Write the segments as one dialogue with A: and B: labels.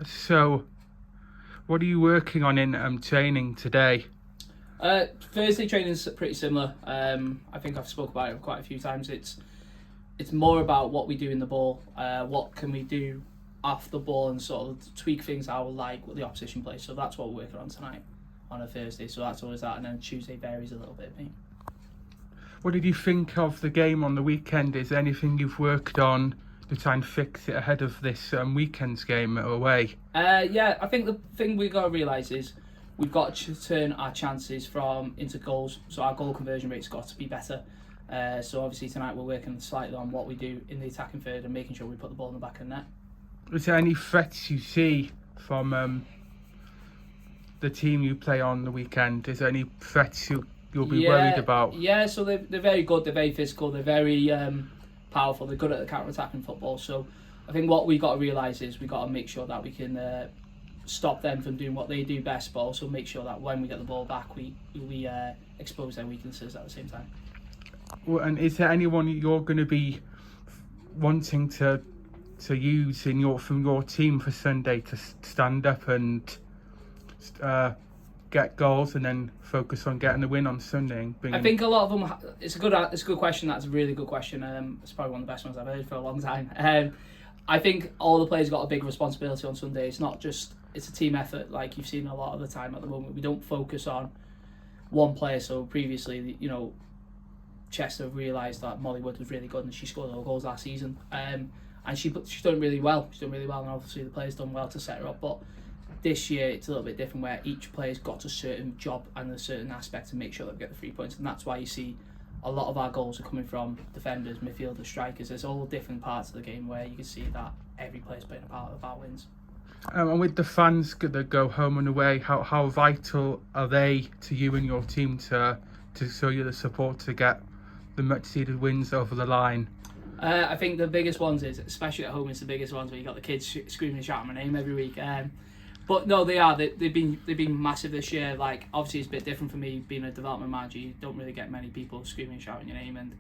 A: So, what are you working on in training today?
B: Thursday training's pretty similar. I think I've spoke about it quite a few times. It's more about what we do in the ball, what can we do off the ball, and sort of tweak things how like what the opposition plays. So that's what we're working on tonight on a Thursday. So that's always that, and then Tuesday varies a little bit. Mate.
A: What did you think of the game on the weekend? Is there anything you've worked on to try and fix it ahead of this weekend's game away?
B: Yeah, I think the thing we got to realise is we've got to turn our chances into goals. So our goal conversion rate's got to be better. So obviously tonight we're working slightly on what we do in the attacking third and making sure we put the ball in the back of the net.
A: Is there any threats you see from the team you play on the weekend? Is there any threats you'll be worried about?
B: Yeah, so they're very good, they're very physical, they're very powerful, they're good at the counter-attacking football. So I think what we got to realise is we got to make sure that we can stop them from doing what they do best, but also make sure that when we get the ball back, we expose their weaknesses at the same time.
A: Well, and is there anyone you're going to be wanting to use from your team for Sunday to stand up and get goals and then focus on getting the win on Sunday?
B: I think a lot of them. It's a good question. That's a really good question. It's probably one of the best ones I've heard for a long time. I think all the players got a big responsibility on Sunday. It's not just it's a team effort like you've seen a lot of the time at the moment. We don't focus on one player. So previously, Chester realised that Molly Wood was really good and she scored all goals last season. And she's done really well. She's done really well, and obviously the players done well to set her up. But this year it's a little bit different, where each player's got a certain job and a certain aspect to make sure that we get the 3 points, and that's why you see a lot of our goals are coming from defenders, midfielders, strikers. There's all different parts of the game where you can see that every player's playing a part of our wins.
A: And with the fans that go home and away, how vital are they to you and your team to show you the support to get the much-needed wins over the line?
B: I think the biggest ones is, especially at home, it's the biggest ones where you got the kids screaming and shouting my name every week. But no, they are. They've been massive this year. Like obviously, it's a bit different for me being a development manager. You don't really get many people screaming and shouting your name, and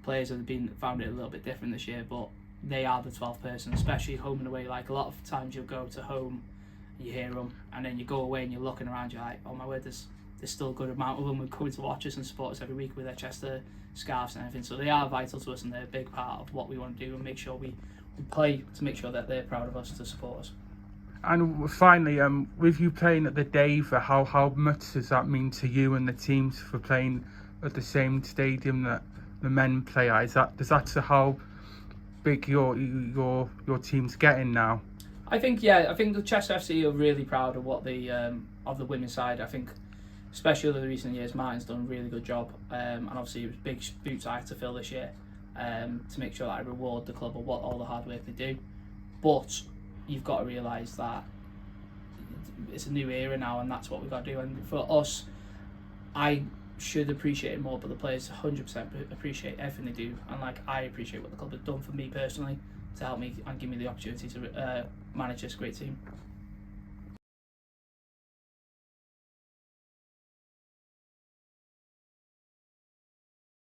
B: players have found it a little bit different this year. But they are the 12th person, especially home and away. Like a lot of times you'll go to home, you hear them, and then you go away and you're looking around. You're like, oh my word, there's still a good amount of them who come to watch us and support us every week with their Chester scarves and everything. So they are vital to us, and they're a big part of what we want to do and make sure we play to make sure that they're proud of us to support us.
A: And finally, with you playing at the Dave, how much does that mean to you and the teams for playing at the same stadium that the men play at? Does that show how big your team's getting now?
B: I think the Chester FC are really proud of what of the women's side. I think especially over the recent years, Martin's done a really good job, and obviously it was big boots I had to fill this year to make sure that I reward the club of all the hard work they do. But you've got to realise that it's a new era now, and that's what we've got to do. And for us, I should appreciate it more, but the players 100% appreciate everything they do, and like I appreciate what the club has done for me personally to help me and give me the opportunity to manage this great team.